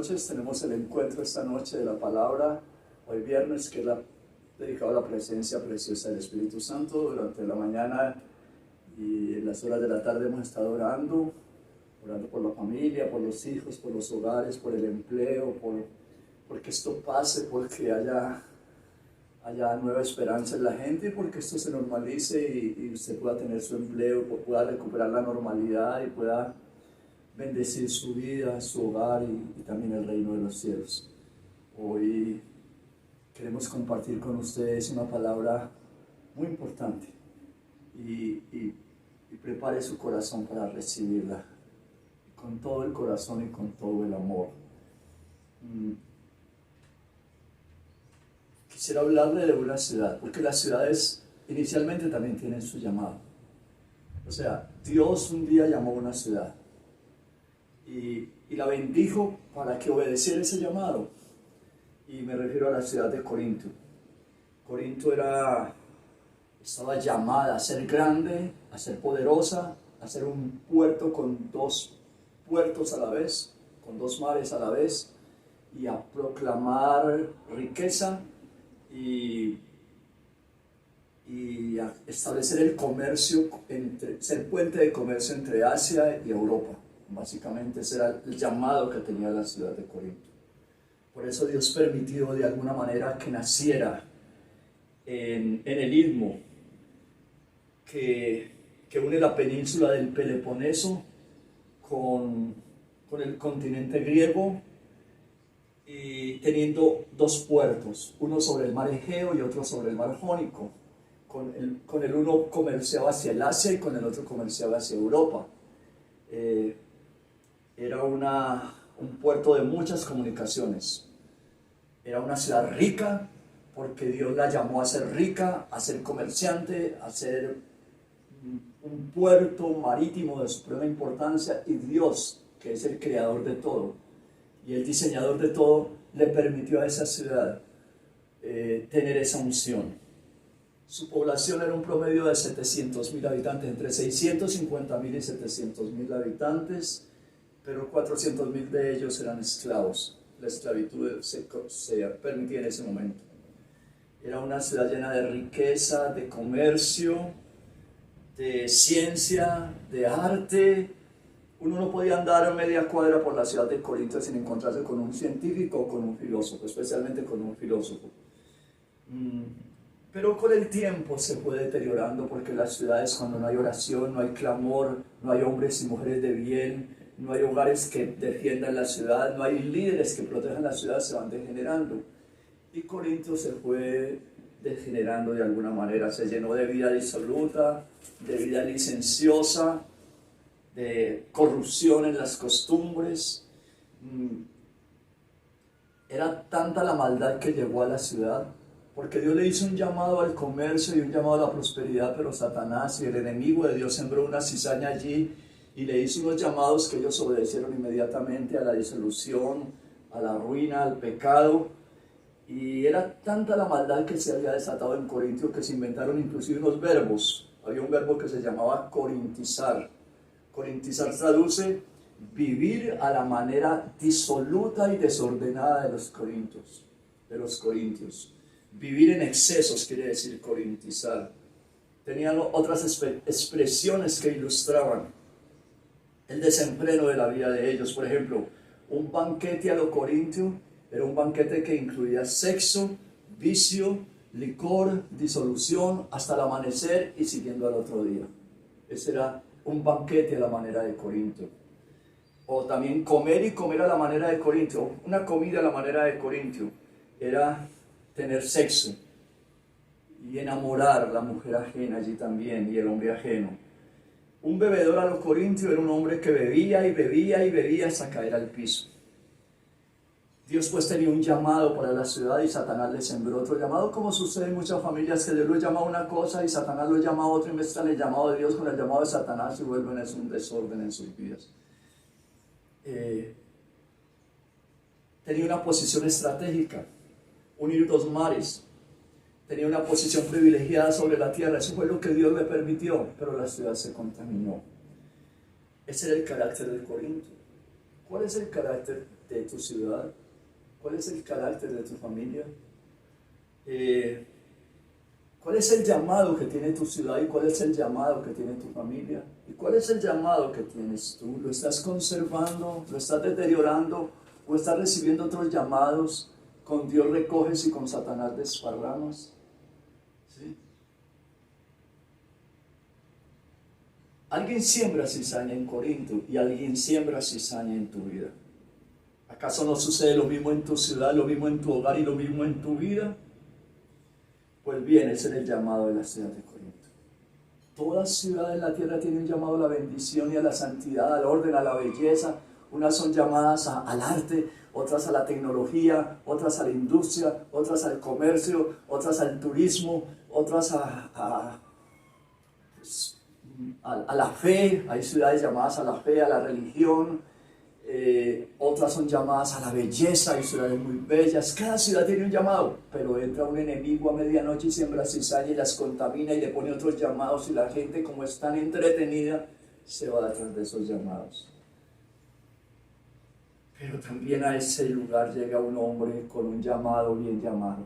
noches. Tenemos el encuentro esta noche de la palabra, hoy viernes, que es dedicado a la presencia preciosa del Espíritu Santo. Durante la mañana y en las horas de la tarde hemos estado orando por la familia, por los hijos, por los hogares, por el empleo, porque esto pase, porque haya nueva esperanza en la gente, porque esto se normalice y usted pueda tener su empleo, pueda recuperar la normalidad y pueda bendecir su vida, su hogar y también el reino de los cielos. Hoy queremos compartir con ustedes una palabra muy importante y prepare su corazón para recibirla con todo el corazón y con todo el amor. Quisiera hablarle de una ciudad, porque las ciudades inicialmente también tienen su llamado. O sea, Dios un día llamó a una ciudad y la bendijo para que obedeciera ese llamado. Y me refiero a la ciudad de Corinto. Corinto estaba llamada a ser grande, a ser poderosa, a ser un puerto con dos puertos a la vez, con dos mares a la vez, y a proclamar riqueza y a establecer el comercio, ser puente de comercio entre Asia y Europa. Básicamente ese era el llamado que tenía la ciudad de Corinto. Por eso Dios permitió de alguna manera que naciera en el istmo que une la península del Peloponeso con el continente griego, y teniendo dos puertos, uno sobre el mar Egeo y otro sobre el mar Jónico. Con el uno comerciaba hacia el Asia y con el otro comerciaba hacia Europa. Era un puerto de muchas comunicaciones. Era una ciudad rica porque Dios la llamó a ser rica, a ser comerciante, a ser un puerto marítimo de suprema importancia, y Dios, que es el creador de todo y el diseñador de todo, le permitió a esa ciudad tener esa unción. Su población era un promedio de 700,000 habitantes, entre 650,000 y 700,000 habitantes, pero 400,000 de ellos eran esclavos. La esclavitud se permitía en ese momento. Era una ciudad llena de riqueza, de comercio, de ciencia, de arte. Uno no podía andar media cuadra por la ciudad de Corinto sin encontrarse con un científico o con un filósofo, especialmente con un filósofo. Pero con el tiempo se fue deteriorando, porque las ciudades, cuando no hay oración, no hay clamor, no hay hombres y mujeres de bien, no hay hogares que defiendan la ciudad, no hay líderes que protejan la ciudad, se van degenerando. Y Corinto se fue degenerando de alguna manera, se llenó de vida disoluta, de vida licenciosa, de corrupción en las costumbres. Era tanta la maldad que llegó a la ciudad, porque Dios le hizo un llamado al comercio y un llamado a la prosperidad, pero Satanás y el enemigo de Dios sembró una cizaña allí y le hizo unos llamados que ellos obedecieron inmediatamente: a la disolución, a la ruina, al pecado. Y era tanta la maldad que se había desatado en Corintio que se inventaron inclusive unos verbos. Había un verbo que se llamaba corintizar. Corintizar traduce vivir a la manera disoluta y desordenada de los corintios. Vivir en excesos quiere decir corintizar. Tenían otras expresiones que ilustraban el desenfreno de la vida de ellos. Por ejemplo, un banquete a lo corintio era un banquete que incluía sexo, vicio, licor, disolución, hasta el amanecer y siguiendo al otro día. Ese era un banquete a la manera de Corinto. O también comer y comer a la manera de Corinto. Una comida a la manera de Corinto era tener sexo y enamorar a la mujer ajena allí también, y el hombre ajeno. Un bebedor a los corintios era un hombre que bebía y bebía y bebía hasta caer al piso. Dios pues tenía un llamado para la ciudad y Satanás le sembró otro llamado, como sucede en muchas familias, que Dios lo llama a una cosa y Satanás lo llama a otra, y mezclan el llamado de Dios con el llamado de Satanás y vuelven a un desorden en sus vidas. Tenía una posición estratégica, unir dos mares. Tenía una posición privilegiada sobre la tierra. Eso fue lo que Dios le permitió, pero la ciudad se contaminó. Ese era el carácter de Corinto. ¿Cuál es el carácter de tu ciudad? ¿Cuál es el carácter de tu familia? ¿Cuál es el llamado que tiene tu ciudad y cuál es el llamado que tiene tu familia? ¿Y cuál es el llamado que tienes tú? ¿Lo estás conservando? ¿Lo estás deteriorando? ¿O estás recibiendo otros llamados? Con Dios recoges y con Satanás desparramas. ¿Sí? Alguien siembra cizaña en Corinto y alguien siembra cizaña en tu vida. ¿Acaso no sucede lo mismo en tu ciudad, lo mismo en tu hogar y lo mismo en tu vida? Pues bien, ese es el llamado de la ciudad de Corinto. Toda ciudad en la tierra tiene un llamado a la bendición y a la santidad, al orden, a la belleza. Unas son llamadas al arte, otras a la tecnología, otras a la industria, otras al comercio, otras al turismo, otras a la fe. Hay ciudades llamadas a la fe, a la religión. Otras son llamadas a la belleza, hay ciudades muy bellas. Cada ciudad tiene un llamado, pero entra un enemigo a medianoche y siembra cizaña y las contamina y le pone otros llamados, y la gente, como es tan entretenida, se va detrás de esos llamados. Pero también a ese lugar llega un hombre con un llamado bien llamado.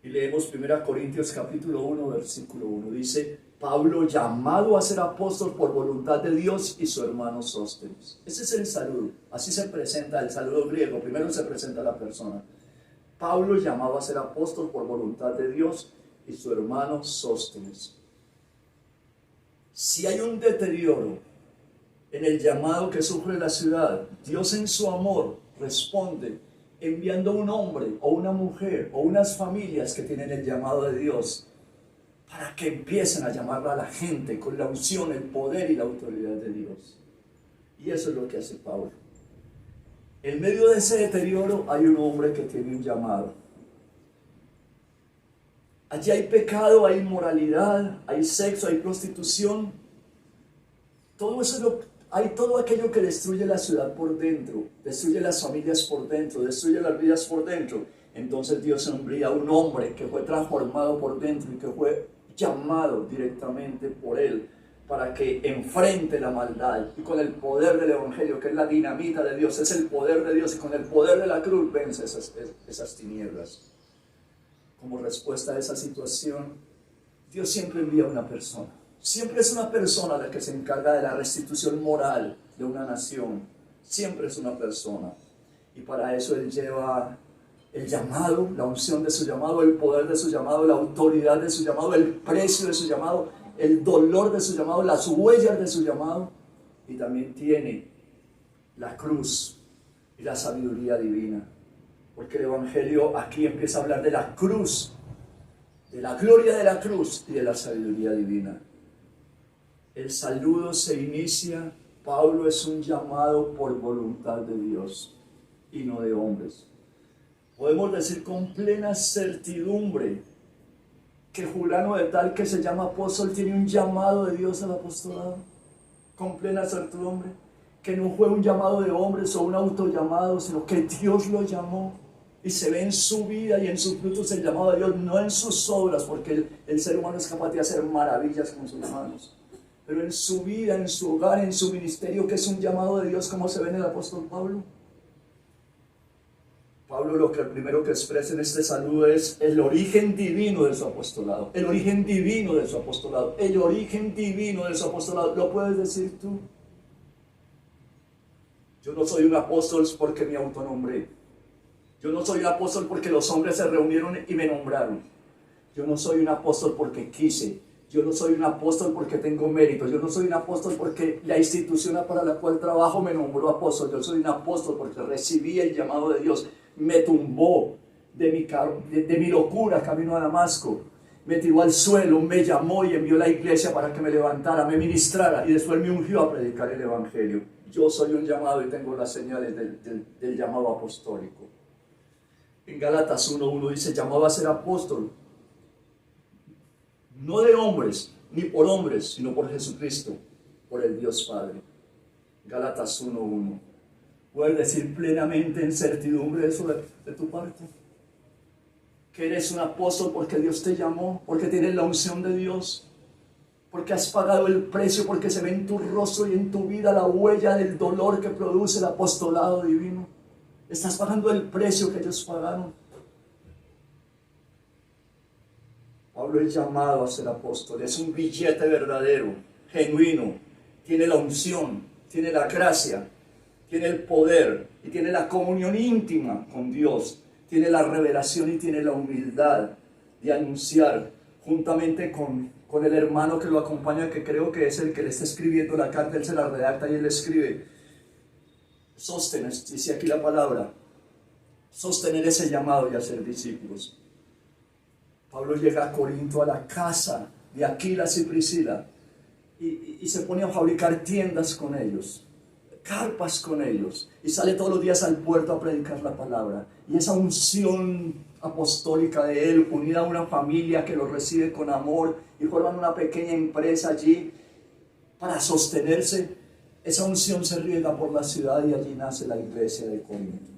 Y leemos 1 Corintios capítulo 1, versículo 1. Dice: Pablo, llamado a ser apóstol por voluntad de Dios, y su hermano Sóstenes. Ese es el saludo. Así se presenta el saludo griego. Primero se presenta la persona. Pablo, llamado a ser apóstol por voluntad de Dios, y su hermano Sóstenes. Si hay un deterioro en el llamado que sufre la ciudad, Dios en su amor responde enviando un hombre o una mujer o unas familias que tienen el llamado de Dios para que empiecen a llamar a la gente con la unción, el poder y la autoridad de Dios. Y eso es lo que hace Pablo. En medio de ese deterioro hay un hombre que tiene un llamado. Allí hay pecado, hay inmoralidad, hay sexo, hay prostitución. Todo eso hay todo aquello que destruye la ciudad por dentro, destruye las familias por dentro, destruye las vidas por dentro. Entonces Dios envía a un hombre que fue transformado por dentro y que fue llamado directamente por él para que enfrente la maldad, y con el poder del evangelio, que es la dinamita de Dios, es el poder de Dios, y con el poder de la cruz vence esas tinieblas. Como respuesta a esa situación, Dios siempre envía a una persona. Siempre es una persona la que se encarga de la restitución moral de una nación. Siempre es una persona. Y para eso Él lleva el llamado, la unción de su llamado, el poder de su llamado, la autoridad de su llamado, el precio de su llamado, el dolor de su llamado, las huellas de su llamado. Y también tiene la cruz y la sabiduría divina. Porque el Evangelio aquí empieza a hablar de la cruz, de la gloria de la cruz y de la sabiduría divina. El saludo se inicia: Pablo es un llamado por voluntad de Dios y no de hombres. Podemos decir con plena certidumbre que fulano de tal que se llama apóstol tiene un llamado de Dios al apostolado. Con plena certidumbre. Que no fue un llamado de hombres o un autollamado, sino que Dios lo llamó. Y se ve en su vida y en sus frutos el llamado de Dios, no en sus obras, porque el ser humano es capaz de hacer maravillas con sus manos. Pero en su vida, en su hogar, en su ministerio, que es un llamado de Dios, como se ve en el apóstol Pablo. Pablo lo que primero que expresa en este saludo es el origen divino de su apostolado. El origen divino de su apostolado. El origen divino de su apostolado. ¿Lo puedes decir tú? Yo no soy un apóstol porque me autonombré. Yo no soy un apóstol porque los hombres se reunieron y me nombraron. Yo no soy un apóstol porque quise. Yo no soy un apóstol porque tengo mérito. Yo no soy un apóstol porque la institución para la cual trabajo me nombró apóstol. Yo soy un apóstol porque recibí el llamado de Dios. Me tumbó de mi locura camino a Damasco. Me tiró al suelo, me llamó y envió a la iglesia para que me levantara, me ministrara, y después me ungió a predicar el evangelio. Yo soy un llamado y tengo las señales del llamado apostólico. En Gálatas 1:1 dice: llamado a ser apóstol, no de hombres, ni por hombres, sino por Jesucristo, por el Dios Padre. Gálatas 1:1. ¿Puedes decir plenamente, en certidumbre, eso de tu parte? Que eres un apóstol porque Dios te llamó, porque tienes la unción de Dios. porque has pagado el precio, porque se ve en tu rostro y en tu vida la huella del dolor que produce el apostolado divino. Estás pagando el precio que ellos pagaron. Pablo es llamado a ser apóstol, es un billete verdadero, genuino, tiene la unción, tiene la gracia, tiene el poder y tiene la comunión íntima con Dios, tiene la revelación y tiene la humildad de anunciar juntamente con el hermano que lo acompaña, que creo que es el que le está escribiendo la carta. Él se la redacta y él escribe: Sóstenes, dice aquí la palabra, sostener ese llamado y hacer discípulos. Pablo llega a Corinto, a la casa de Aquilas y Priscila, y se pone a fabricar tiendas con ellos, carpas con ellos, y sale todos los días al puerto a predicar la palabra. Y esa unción apostólica de él, unida a una familia que lo recibe con amor, y forman una pequeña empresa allí para sostenerse, esa unción se riega por la ciudad y allí nace la iglesia de Corinto.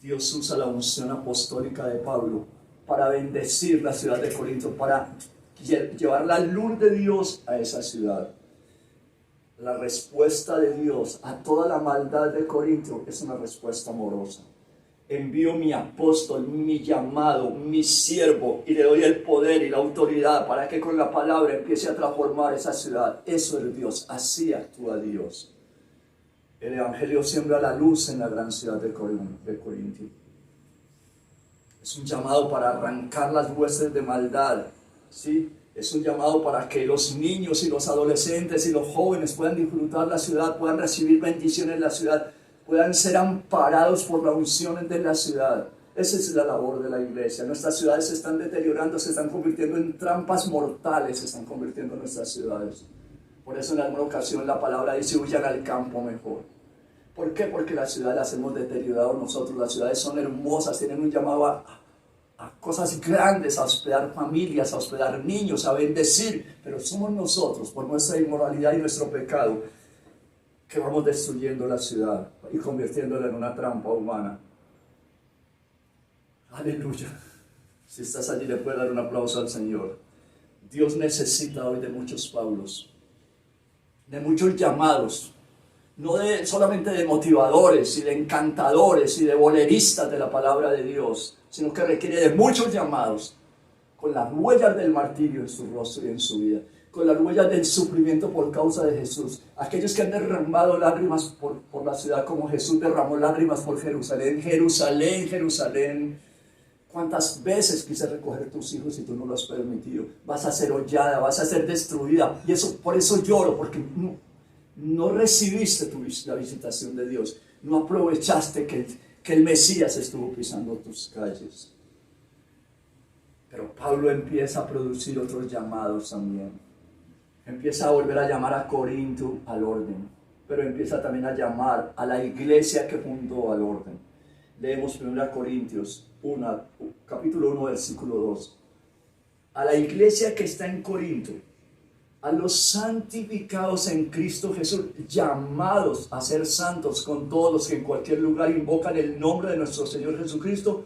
Dios usa la unción apostólica de Pablo para bendecir la ciudad de Corinto, para llevar la luz de Dios a esa ciudad. La respuesta de Dios a toda la maldad de Corinto es una respuesta amorosa. Envío mi apóstol, mi llamado, mi siervo, y le doy el poder y la autoridad para que con la palabra empiece a transformar esa ciudad. Eso es Dios, así actúa Dios. El evangelio siembra la luz en la gran ciudad de Corinto. Es un llamado para arrancar las huestes de maldad, ¿sí? Es un llamado para que los niños y los adolescentes y los jóvenes puedan disfrutar la ciudad, puedan recibir bendiciones en la ciudad, puedan ser amparados por la unción de la ciudad. Esa es la labor de la iglesia. Nuestras ciudades se están deteriorando, se están convirtiendo en trampas mortales, se están convirtiendo en nuestras ciudades. Por eso en alguna ocasión la palabra dice: huyan al campo mejor. ¿Por qué? Porque las ciudades las hemos deteriorado nosotros. Las ciudades son hermosas, tienen un llamado a cosas grandes, a hospedar familias, a hospedar niños, a bendecir, pero somos nosotros, por nuestra inmoralidad y nuestro pecado, que vamos destruyendo la ciudad y convirtiéndola en una trampa humana. Aleluya. Si estás allí, le puedes dar un aplauso al Señor. Dios necesita hoy de muchos Pablos, de muchos llamados, no solamente de motivadores y de encantadores y de boleristas de la palabra de Dios, sino que requiere de muchos llamados, con las huellas del martirio en su rostro y en su vida, con las huellas del sufrimiento por causa de Jesús. Aquellos que han derramado lágrimas por la ciudad como Jesús derramó lágrimas por Jerusalén. Jerusalén, Jerusalén, ¿cuántas veces quise recoger tus hijos y tú no lo has permitido? Vas a ser hollada, vas a ser destruida. Y por eso lloro, porque no recibiste la visitación de Dios. No aprovechaste que el Mesías estuvo pisando tus calles. Pero Pablo empieza a producir otros llamados también. Empieza a volver a llamar a Corinto al orden, pero empieza también a llamar a la iglesia que fundó al orden. Leemos 1 Corintios 1, capítulo 1, versículo 2. A la iglesia que está en Corinto, a los santificados en Cristo Jesús, llamados a ser santos con todos los que en cualquier lugar invocan el nombre de nuestro Señor Jesucristo,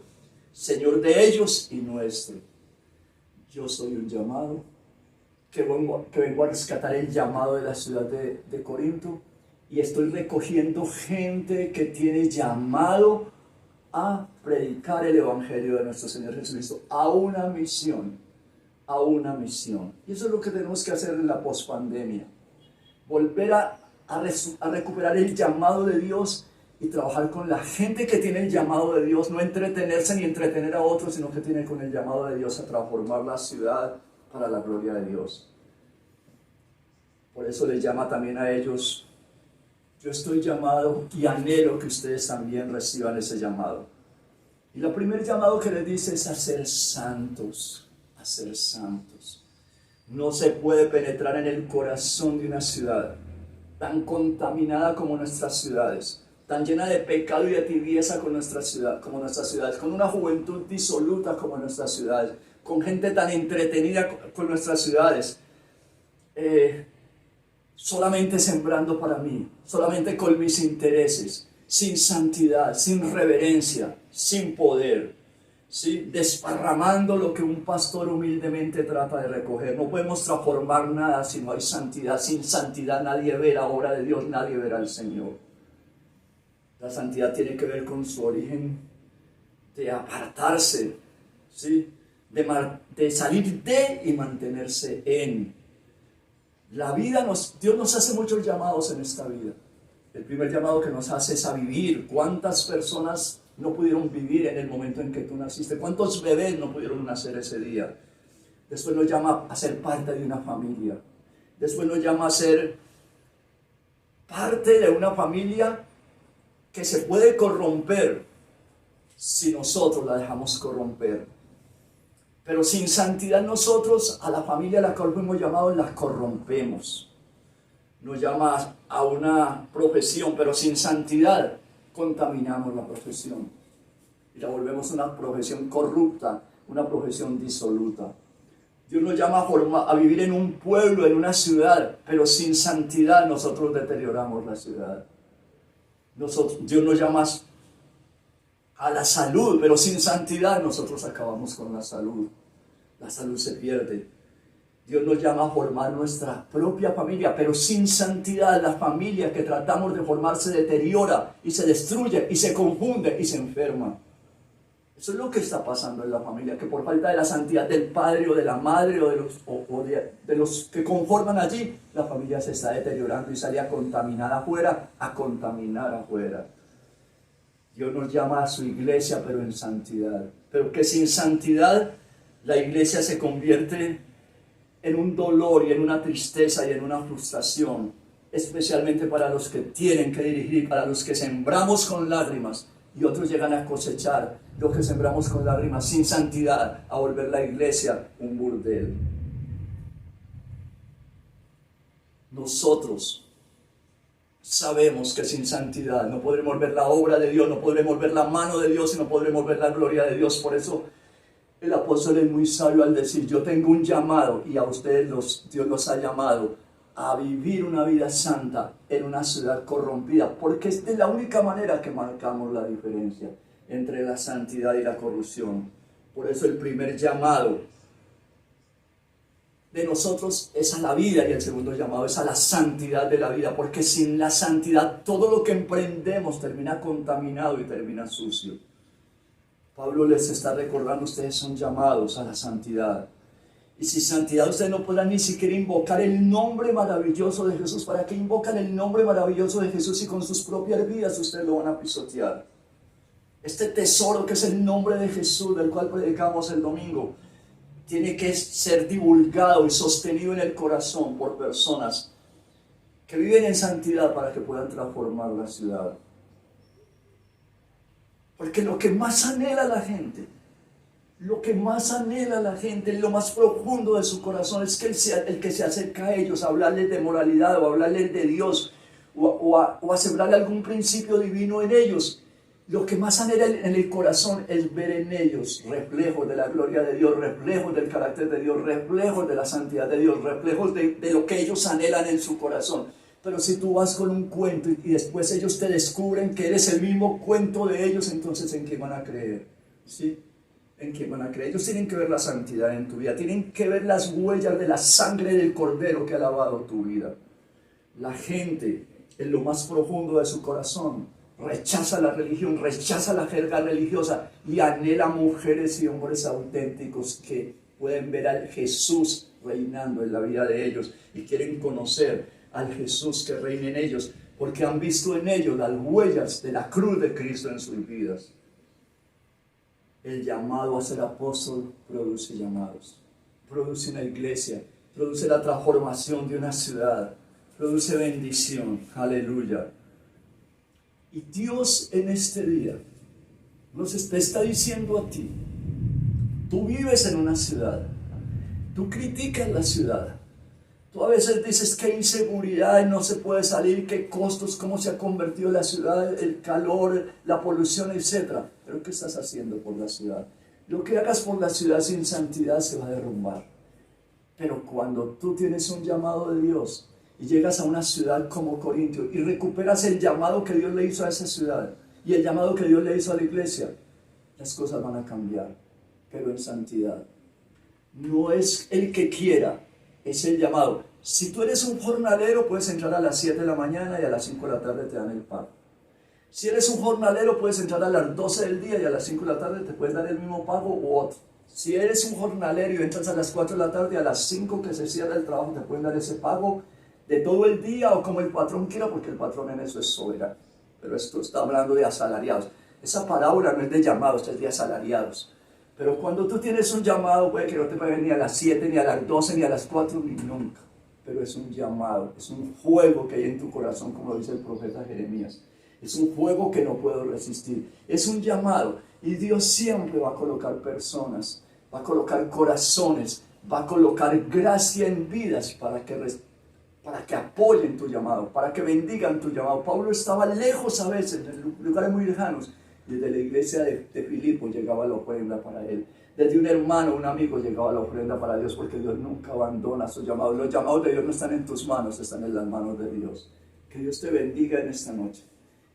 Señor de ellos y nuestro. Yo soy un llamado, que vengo a rescatar el llamado de la ciudad de Corinto, y estoy recogiendo gente que tiene llamado a predicar el Evangelio de nuestro Señor Jesucristo, a una misión. Y eso es lo que tenemos que hacer en la pospandemia. Volver a recuperar el llamado de Dios y trabajar con la gente que tiene el llamado de Dios, no entretenerse ni entretener a otros, sino que tiene con el llamado de Dios a transformar la ciudad para la gloria de Dios. Por eso les llama también a ellos: yo estoy llamado y anhelo que ustedes también reciban ese llamado. Y el primer llamado que les dice es a ser santos. A ser santos. No se puede penetrar en el corazón de una ciudad tan contaminada como nuestras ciudades, tan llena de pecado y de tibieza como nuestras ciudades, con una juventud disoluta como nuestras ciudades, con gente tan entretenida con nuestras ciudades, solamente sembrando para mí, solamente con mis intereses, sin santidad, sin reverencia, sin poder. ¿sí? Desparramando lo que un pastor humildemente trata de recoger. No podemos transformar nada si no hay santidad. Sin santidad nadie ve la obra de Dios, nadie verá al Señor. La santidad tiene que ver con su origen de apartarse, ¿sí? De salir de y mantenerse en. La vida Dios nos hace muchos llamados en esta vida. El primer llamado que nos hace es a vivir. ¿Cuántas personas no pudieron vivir en el momento en que tú naciste? ¿Cuántos bebés no pudieron nacer ese día? Después nos llama a ser parte de una familia. Después nos llama a ser parte de una familia que se puede corromper si nosotros la dejamos corromper. Pero sin santidad nosotros a la familia a la cual fuimos llamados la corrompemos. Nos llama a una profesión, pero sin santidad contaminamos la profesión y la volvemos una profesión corrupta, una profesión disoluta. Dios nos llama a vivir en un pueblo, en una ciudad, pero sin santidad nosotros deterioramos la ciudad. Dios nos llama a la salud, pero sin santidad nosotros acabamos con la salud. La salud se pierde. Dios nos llama a formar nuestra propia familia, pero sin santidad la familia que tratamos de formar se deteriora y se destruye y se confunde y se enferma. Eso es lo que está pasando en la familia, que por falta de la santidad del padre o de la madre o de los que conforman allí, la familia se está deteriorando y sale a contaminar afuera, a contaminar afuera. Dios nos llama a su iglesia, pero en santidad. Pero que sin santidad la iglesia se convierte en un dolor y en una tristeza y en una frustración, especialmente para los que tienen que dirigir, para los que sembramos con lágrimas y otros llegan a cosechar lo que sembramos con lágrimas sin santidad, a volver la iglesia un burdel. Nosotros sabemos que sin santidad no podremos ver la obra de Dios, no podremos ver la mano de Dios y no podremos ver la gloria de Dios. Por eso el apóstol es muy sabio al decir: yo tengo un llamado, y a ustedes Dios los ha llamado a vivir una vida santa en una ciudad corrompida, porque esta es la única manera que marcamos la diferencia entre la santidad y la corrupción. Por eso el primer llamado de nosotros es a la vida y el segundo llamado es a la santidad de la vida, porque sin la santidad todo lo que emprendemos termina contaminado y termina sucio. Pablo les está recordando: ustedes son llamados a la santidad. Y sin santidad ustedes no podrán ni siquiera invocar el nombre maravilloso de Jesús. ¿Para qué invocan el nombre maravilloso de Jesús si con sus propias vidas ustedes lo van a pisotear? Este tesoro que es el nombre de Jesús, del cual predicamos el domingo, tiene que ser divulgado y sostenido en el corazón por personas que viven en santidad para que puedan transformar la ciudad. Porque lo que más anhela la gente, en lo más profundo de su corazón, es que el que se acerca a ellos a hablarles de moralidad o a hablarles de Dios o a sembrarle algún principio divino en ellos. Lo que más anhela en el corazón es ver en ellos reflejos de la gloria de Dios, reflejos del carácter de Dios, reflejos de la santidad de Dios, reflejos de lo que ellos anhelan en su corazón. Pero si tú vas con un cuento y después ellos te descubren que eres el mismo cuento de ellos, entonces ¿en qué van a creer? ¿Sí? ¿En qué van a creer? Ellos tienen que ver la santidad en tu vida, tienen que ver las huellas de la sangre del Cordero que ha lavado tu vida. La gente, en lo más profundo de su corazón, rechaza la religión, rechaza la jerga religiosa y anhela mujeres y hombres auténticos que pueden ver al Jesús reinando en la vida de ellos y quieren conocer al Jesús que reina en ellos, porque han visto en ellos las huellas de la cruz de Cristo en sus vidas. El llamado a ser apóstol produce llamados, produce una iglesia, produce la transformación de una ciudad, produce bendición. Aleluya. Y Dios en este día te está diciendo a ti: tú vives en una ciudad, tú criticas la ciudad, tú a veces dices que hay inseguridad y no se puede salir, qué costos, cómo se ha convertido la ciudad, el calor, la polución, etc. Pero ¿qué estás haciendo por la ciudad? Lo que hagas por la ciudad sin santidad se va a derrumbar. Pero cuando tú tienes un llamado de Dios y llegas a una ciudad como Corintio y recuperas el llamado que Dios le hizo a esa ciudad y el llamado que Dios le hizo a la iglesia, las cosas van a cambiar, pero en santidad. No es el que quiera, es el llamado. Si tú eres un jornalero, puedes entrar a las 7 de la mañana y a las 5 de la tarde te dan el pago. Si eres un jornalero, puedes entrar a las 12 del día y a las 5 de la tarde te puedes dar el mismo pago u otro. Si eres un jornalero y entras a las 4 de la tarde y a las 5 que se cierra el trabajo te pueden dar ese pago de todo el día o como el patrón quiera, porque el patrón en eso es soberano. Pero esto está hablando de asalariados. Esa parábola no es de llamados, es de asalariados. Pero cuando tú tienes un llamado, puede que no te paguen ni a las 7, ni a las 12, ni a las 4, ni nunca. Pero es un llamado, es un fuego que hay en tu corazón, como dice el profeta Jeremías. Es un fuego que no puedo resistir. Es un llamado. Y Dios siempre va a colocar personas, va a colocar corazones, va a colocar gracia en vidas para que apoyen tu llamado, para que bendigan tu llamado. Pablo estaba lejos a veces, en lugares muy lejanos. Desde la iglesia de Filipo llegaba la ofrenda para él. Desde un hermano, un amigo llegaba la ofrenda para Dios, porque Dios nunca abandona sus llamados. Los llamados de Dios no están en tus manos, están en las manos de Dios. Que Dios te bendiga en esta noche.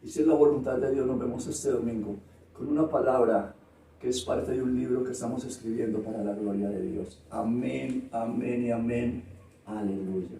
Y si es la voluntad de Dios, nos vemos este domingo con una palabra que es parte de un libro que estamos escribiendo para la gloria de Dios. Amén, amén y amén. Aleluya.